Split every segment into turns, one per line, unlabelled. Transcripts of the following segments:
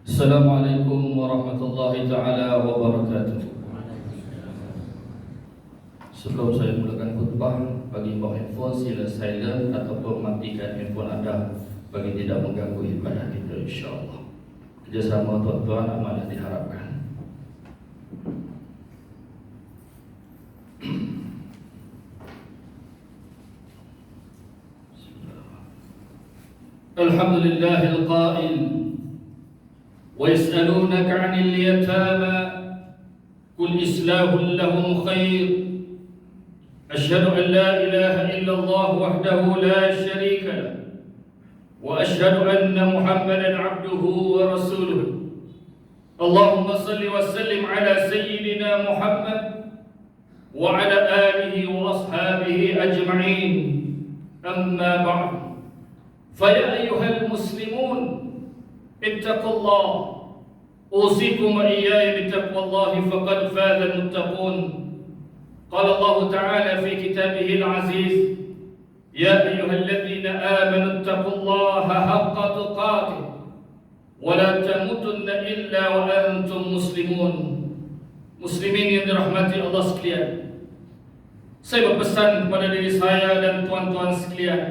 Assalamualaikum warahmatullahi taala wabarakatuh. Sebelum saya mulakan khutbah, bagi bawa handphone sila silent ataupun matikan handphone anda bagi tidak mengganggu ibadah kita, insya-Allah. Kerjasama tuan-tuan amat diharapkan. Alhamdulillahil qail ويسألونك عن اليتامى قل إصلاح لهم خير أشهد أن لا إله إلا الله وحده لا شريك له وأشهد أن محمدا عبده ورسوله اللهم صل وسلم على سيدنا محمد وعلى آله وأصحابه أجمعين أما بعد فيا أيها المسلمون اتقوا الله أوصيكم وإياي بتقوى الله فقد فاز المتقون قال الله تعالى في كتابه العزيز يا أيها الذين آمنوا اتقوا الله حق تقاته ولا تموتن إلا وأنتم مسلمون. Muslimin yang dirahmati Allah sekalian, saya berpesan kepada diri saya dan tuan-tuan sekalian,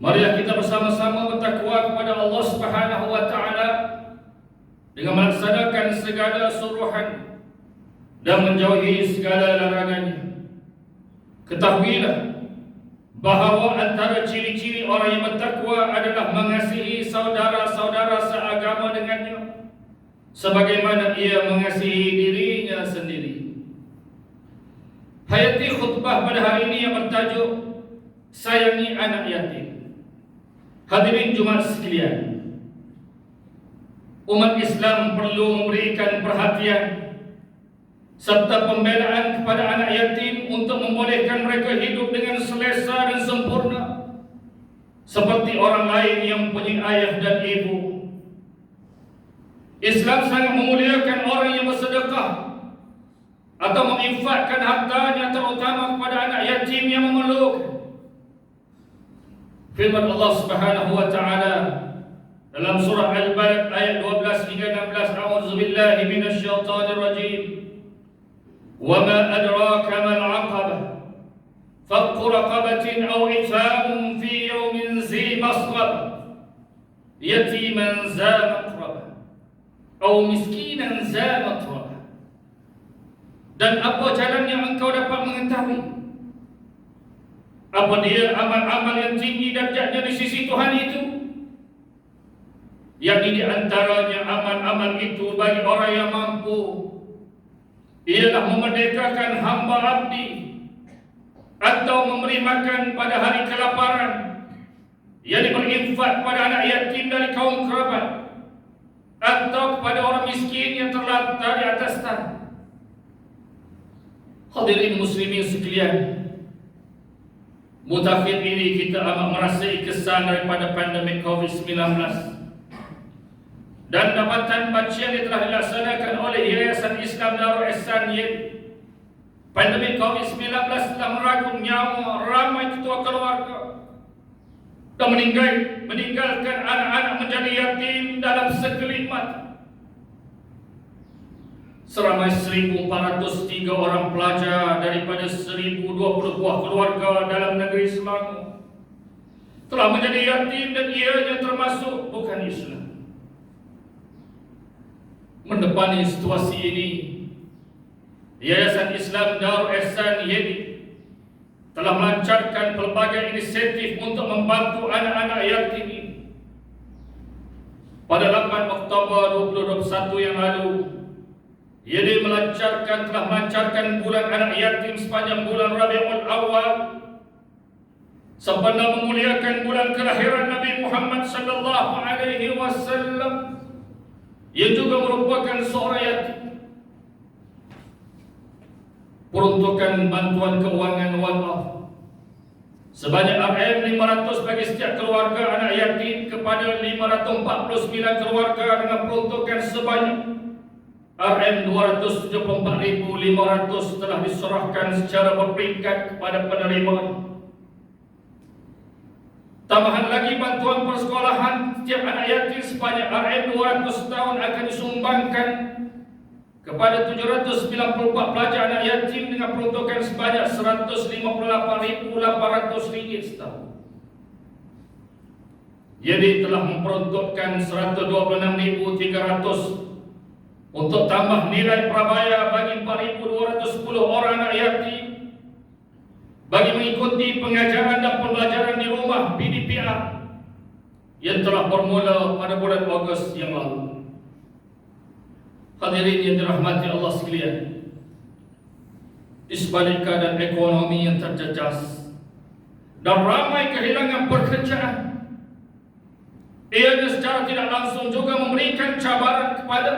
Marilah kita bersama-sama bertakwa kepada Allah Subhanahu wa taala dengan melaksanakan segala suruhan dan menjauhi segala larangannya. Ketahuilah bahawa antara ciri-ciri orang yang bertakwa adalah mengasihi saudara-saudara seagama dengannya sebagaimana ia mengasihi dirinya sendiri. Hayati khutbah pada hari ini yang bertajuk Sayangi Anak Yatim. Hadirin Jumat sekalian, umat Islam perlu memberikan perhatian serta pembelaan kepada anak yatim untuk membolehkan mereka hidup dengan selesa dan sempurna seperti orang lain yang mempunyai ayah dan ibu. Islam sangat memuliakan orang yang bersedekah atau menginfakkan hartanya terutama kepada anak yatim yang memerlukan. Firman Allah Subhanahu wa taala dalam surah Al-Balad ayat 12 hingga 16, A'udzubillahi minasyaitonir rajim. Wa ma adraka mal 'aqabah? Fakku raqabatin aw ithamun fi yawmin zi masghab yatiman za maqrabah aw miskinan za matrabah. Dan apa jalan yang engkau dapat mengetahui? Apa dia amal-amal yang tinggi darjatnya di sisi Tuhan itu? Yang di antaranya amal-amal itu bagi orang yang mampu ialah memerdekakan hamba abdi atau memberi makan pada hari kelaparan, yang berinfak pada anak yatim dari kaum kerabat atau kepada orang miskin yang terlantar di atas tanah. Hadirin muslimin sekalian, mutakhir ini kita amat merasai kesan daripada pandemik COVID-19 dan dapatan bacian yang telah dilaksanakan oleh Yayasan Islam Darul Ihsan Yedi. Pandemik COVID-19 telah meragut nyawa ramai ketua keluarga dan meninggalkan anak-anak menjadi yatim dalam sekelip mata. Seramai 1,403 orang pelajar daripada 1,020 buah keluarga dalam negeri Selangor telah menjadi yatim dan ianya termasuk bukan Islam. Mendepani situasi ini, Yayasan Islam Darul Ihsan Yedi telah melancarkan pelbagai inisiatif untuk membantu anak-anak yatim ini. Pada 8 Oktober 2021 yang lalu, Yedi telah melancarkan bulan anak yatim sepanjang bulan Rabiul Awal sempena memuliakan bulan kelahiran Nabi Muhammad sallallahu alaihi wasallam yang juga merupakan seorang yatim. Peruntukan bantuan keuangan wakaf sebanyak RM500 bagi setiap keluarga anak yatim kepada 549 keluarga dengan peruntukan sebanyak RM274.500 telah diserahkan secara berperingkat kepada penerima. Tambahan lagi bantuan persekolahan setiap anak yatim sebanyak RM200 tahun akan disumbangkan kepada 794 pelajar anak yatim dengan peruntukan sebanyak RM158.800 setahun. Jadi telah memperuntukkan RM126.300 untuk tambah nilai prabayar bagi 4.210 orang anak yatim bagi mengikuti pengajaran dan pembelajaran di rumah PDPA yang telah bermula pada bulan Ogos yang lalu. Hadirin yang dirahmati Allah sekalian, di sebalik keadaan ekonomi yang terjejas dan ramai kehilangan pekerjaan, ianya secara tidak langsung juga memberikan cabaran kepada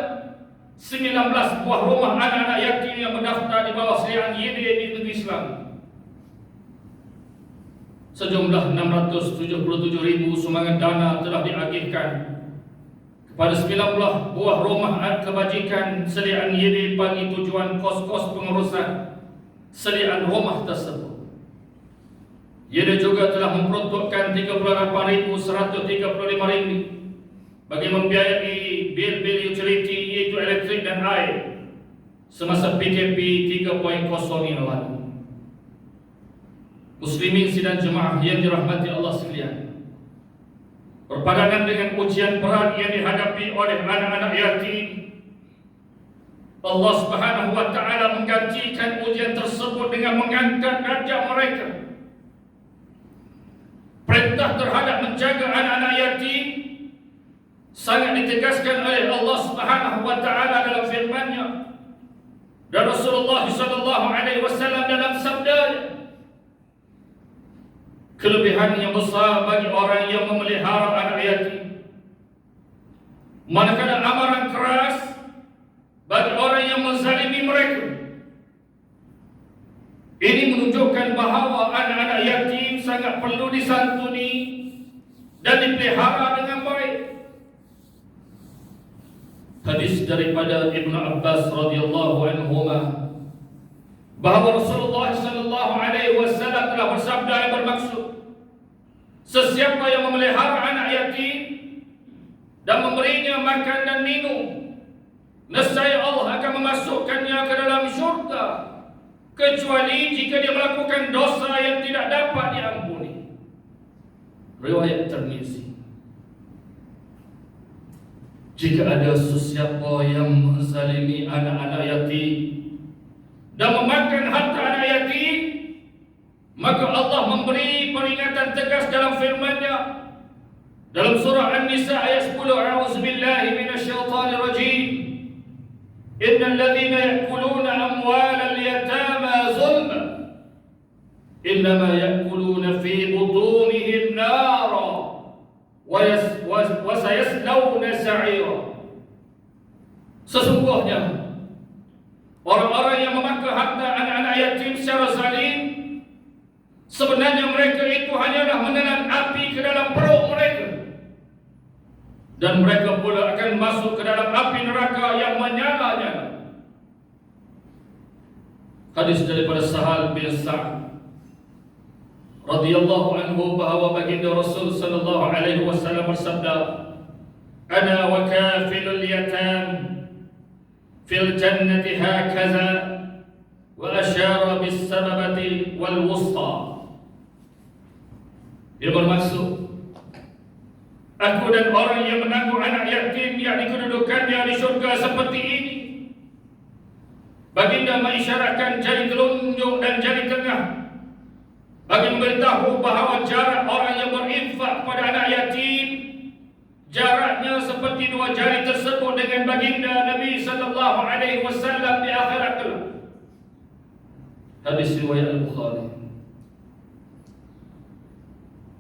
19 buah rumah anak-anak yatim yang mendaftar di bawah Sri YD di negeri Islam. Sejumlah 677,000 sumbangan dana telah diagihkan kepada 19 buah rumah kebajikan Sri YD bagi tujuan kos-kos pengurusan sediaan rumah tersebut. YD juga telah memperuntukkan RM38.135 bagi membiayai bil-bil utility iaitu elektrik dan air semasa PKP 3.0 yang lalu. Muslimin sidang jemaah yang dirahmati Allah sekalian, berpadangan dengan ujian berat yang dihadapi oleh anak-anak yatim, Allah Subhanahu wa taala menggantikan ujian tersebut dengan mengangkat darjat mereka. Perintah terhadap menjaga anak-anak yatim sangat ditegaskan oleh Allah Subhanahu wa taala dalam firman-Nya dan Rasulullah sallallahu alaihi wasallam dalam sabdanya. Kelebihan yang besar bagi orang yang memelihara anak yatim, manakala amaran keras bagi orang yang menzalimi mereka. Ini menunjukkan bahawa anak-anak yatim sangat perlu disantuni dan dipelihara dengan baik. Hadis daripada Ibnu Abbas radhiyallahu anhuma bahawa Rasulullah sallallahu alaihi wasallam telah bersabda yang bermaksud, sesiapa yang memelihara anak yatim dan memberinya makan dan minum, nescaya Allah akan memasukkannya ke dalam syurga, kecuali jika dia melakukan dosa yang tidak dapat diampuni. Riwayat Tirmizi. Jika ada sesiapa yang menzalimi anak-anak yatim dan memakan harta anak yatim, maka Allah memberi peringatan tegas dalam firman-Nya dalam surah An-Nisa ayat 10, A'udzubillahi minasyaitonir rajim. Innal ladzina ya'kuluna amwalal yatama zulma innama ya'kuluna fi butunihim nara wa sayaslawna sa'ira. Sesungguhnya orang-orang yang memakan harta anak-anak yatim secara zalim, sebenarnya mereka itu hanyalah menelan api ke dalam perut mereka, dan mereka pula akan masuk ke dalam api neraka yang menyala-nyala. Hadis daripada Sahal bin Sa'd radhiyallahu anhu bahawa baginda Rasul sallallahu alaihi wasallam bersabda, "Ana wa kafilul yatam fil jannati hakaza," wa asyara bis sababati wal wusta. Dia bermaksud, aku dan orang yang menanggung anak yatim yakni kedudukannya di syurga seperti ini. Baginda mengisyaratkan jari telunjuk dan jari tengah bagi memberitahu bahawa jarak orang yang berinfak pada anak yatim, jaraknya seperti dua jari tersebut dengan baginda Nabi sallallahu alaihi wasallam di akhirat kelak. Hadis riwayat Al-Bukhari.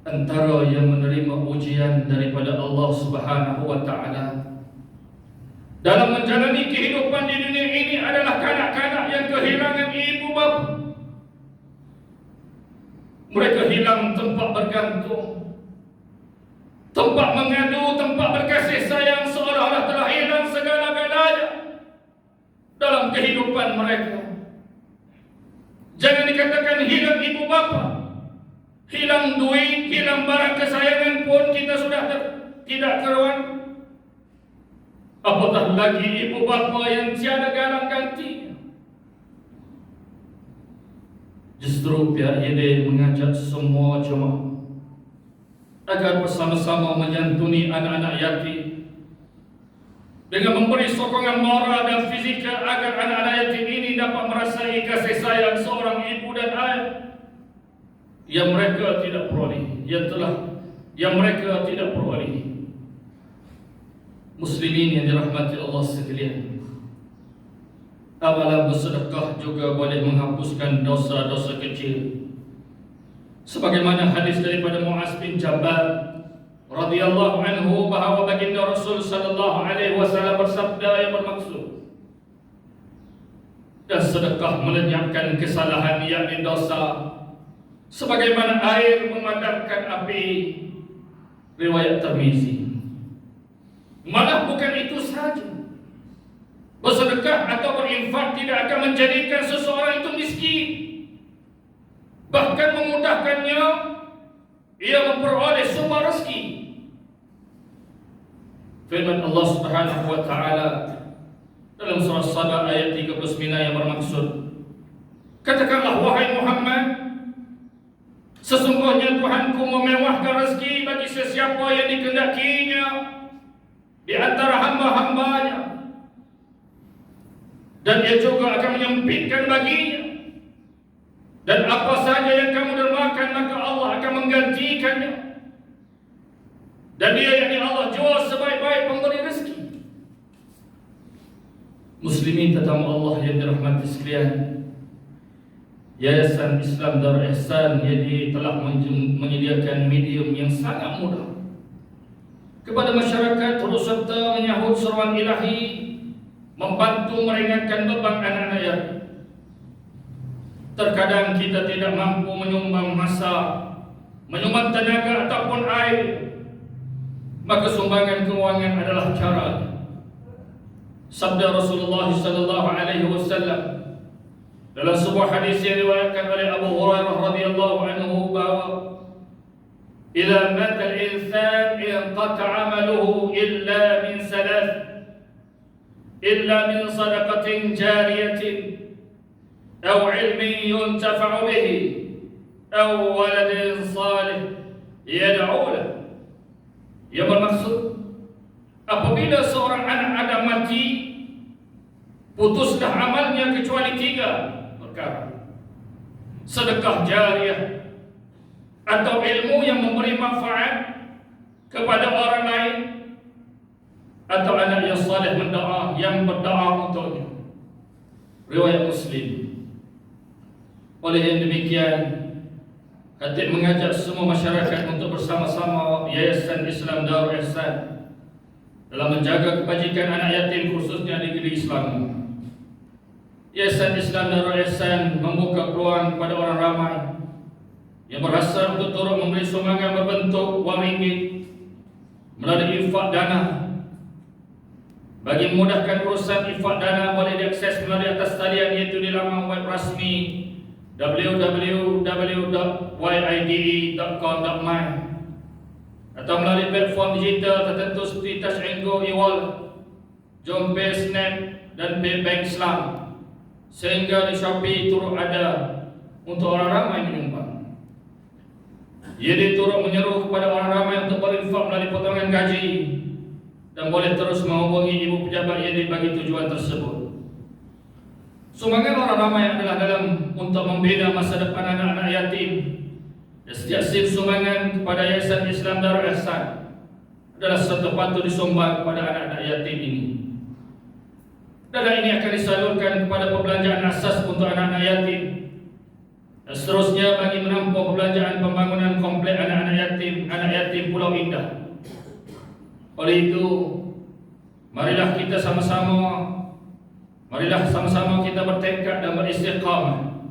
Antara yang menerima ujian daripada Allah Subhanahu wa taala dalam menjalani kehidupan di dunia ini adalah kanak-kanak yang kehilangan ibu bapa. Mereka hilang tempat bergantung, tempat mengadu, tempat berkasih sayang, seolah-olah telah hilang segala-galanya dalam kehidupan mereka. Jangan dikatakan hilang ibu bapa, hilang duit, hilang barang kesayangan pun kita sudah tidak keruan. Apatah lagi ibu bapa yang tiada galang ganti. Justru pihak YD mengajak semua jemaah agar bersama-sama menyantuni anak-anak yatim dengan memberi sokongan moral dan fizikal agar anak-anak yatim ini dapat merasai kasih sayang seorang ibu dan ayah yang mereka tidak peroleh, yang mereka tidak peroleh. Muslimin yang dirahmati Allah sekalian, amalan bersedekah juga boleh menghapuskan dosa-dosa kecil. Sebagaimana hadis daripada Muaz bin Jabal radhiyallahu anhu bahawa baginda Rasul sallallahu alaihi wasallam bersabda yang bermaksud, dan sedekah melenyapkan kesalahan yakni dosa sebagaimana air memadamkan api. Riwayat Tirmizi. Malah bukan itu saja, bersedekah atau berinfak tidak akan menjadikan seseorang itu miskin, bahkan memudahkannya ia memperoleh sumber rezeki. Firman Allah Subhanahu wa taala dalam surah Saba ayat 39 yang bermaksud, katakanlah wahai Muhammad, sesungguhnya Tuhanku memewahkan rezeki bagi sesiapa yang dikehendakinya di antara hamba-hambanya, dan ia juga akan menyempitkan baginya, dan apa saja yang kamu dermakan maka Allah akan menggantikannya, dan dia yakni Allah jua sebaik-baik pemberi rezeki. Muslimin tetamu Allah yang dirahmati sekalian, Yayasan Islam Darul Ihsan jadi telah menyediakan medium yang sangat mudah kepada masyarakat terus serta menyahut seruan ilahi, membantu meringankan beban anak-anak yatim. Terkadang kita tidak mampu menyumbang masa, menyumbang tenaga ataupun air, maka sumbangan keuangan adalah cara. Sabda Rasulullah sallallahu alaihi wasallam dalam sebuah hadis yang diriwayatkan oleh Abu Hurairah radhiyallahu anhu bahawa إذا مات الإنسان انقطع عمله إلا من ثلاث، إلا من صدقة جارية أو علم ينتفع به أو ولد صالح يدعو له. Yang bermaksud, apabila seorang anak Adam mati, putuslah amalnya kecuali 3 perkara: sedekah jariah atau ilmu yang memberi manfaat kepada orang lain, atau anak yang saleh mendoa, yang berdoa untuknya. Riwayat Muslim. Oleh yang demikian, Khatib mengajak semua masyarakat untuk bersama-sama Yayasan Islam Darul Ihsan dalam menjaga kebajikan anak yatim khususnya di negeri Islam. Yayasan Islam Darul Ihsan membuka peluang kepada orang ramai yang berhasrat untuk turut memberi sumbangan berbentuk wang ringgit melalui infak dana. Bagi memudahkan urusan infak dana boleh diakses melalui atas talian, iaitu di laman web rasmi www.yide.com.my atau melalui platform digital tertentu seperti Touch and Go e-wallet, Jompe, Snap dan Paybank Islam, sehingga di Shopee turut ada untuk orang ramai menyumbang. Ia turut menyeru kepada orang ramai untuk berinfak melalui potongan gaji dan boleh terus menghubungi ibu pejabat IAD bagi tujuan tersebut. Sumbangan orang ramai adalah dalam untuk membina masa depan anak-anak yatim, dan setiap sen sumbangan kepada Yayasan Islam Darul Ihsan adalah satu patut disumbang kepada anak-anak yatim ini. Dana ini akan disalurkan kepada perbelanjaan asas untuk anak-anak yatim, dan seterusnya bagi menampung perbelanjaan pembangunan komplek anak yatim Pulau Indah. Oleh itu, marilah sama-sama kita bertekad dan beristiqamah,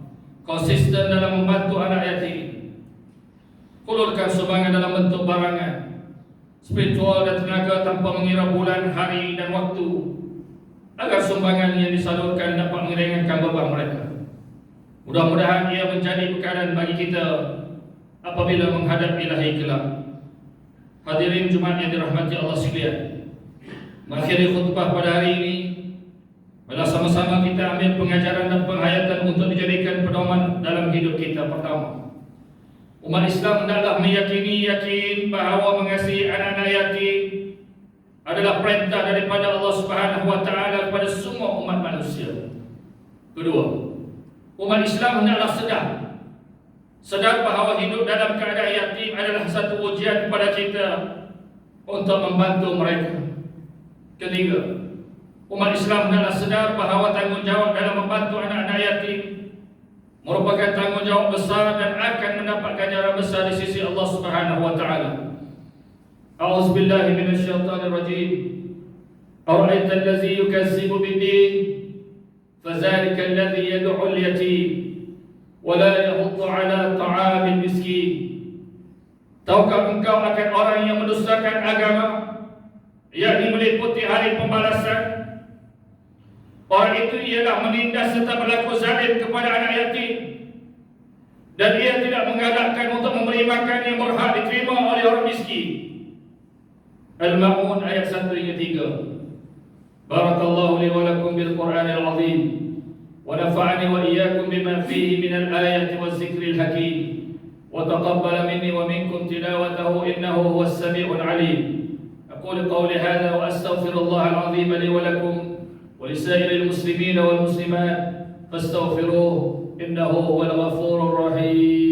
konsisten dalam membantu anak yatim. Hulurkan sumbangan dalam bentuk barangan, spiritual dan tenaga tanpa mengira bulan, hari dan waktu, agar sumbangan yang disalurkan dapat meringankan beban mereka. Mudah-mudahan ia menjadi bekalan bagi kita apabila menghadap ilahi kelak. Hadirin Jumat yang dirahmati Allah sekalian, mengakhiri khutbah pada hari ini, mari sama-sama kita ambil pengajaran dan penghayatan untuk dijadikan pedoman dalam hidup kita. Pertama, umat Islam hendaklah yakin bahawa mengasihi anak-anak yatim adalah perintah daripada Allah Subhanahu wa taala kepada semua umat manusia. Kedua, umat Islam hendaklah sedar bahawa hidup dalam keadaan yatim adalah satu ujian kepada kita untuk membantu mereka. Ketiga, umat Islam hendaklah sedar bahawa tanggungjawab dalam membantu anak-anak yatim merupakan tanggungjawab besar dan akan mendapat ganjaran besar di sisi Allah Subhanahu wa taala. A'udzu billahi minasyaitonir rajim. Ara'aita allazi yukazzibu bid-din fadzalika alladzi yad'u al-yatim wa la yahuddu 'ala ta'amil miskin. Tahukah engkau akan orang yang mendustakan agama, yakni meliputi hari pembalasan? Orang itu ialah menindas serta berlaku zalim kepada anak yatim, dan ia tidak menggalakkan untuk memberi makan yang berhak diterima oleh orang miskin. Al-Ma'un ayat 1 hingga 3. Barakallahu li wa lakum bil Qur'anil azim wa nafa'ani wa iyyakum bima fihi minal ayati waz zikril hakim wa taqabbala minni wa minkum tilawatahu innahu huwas sami'ul alim. Aqulu qawli hadha wa astaghfirullahal azim li wa lakum ولسائر المسلمين والمسلمات فاستغفروه إنه هو الغفور الرحيم.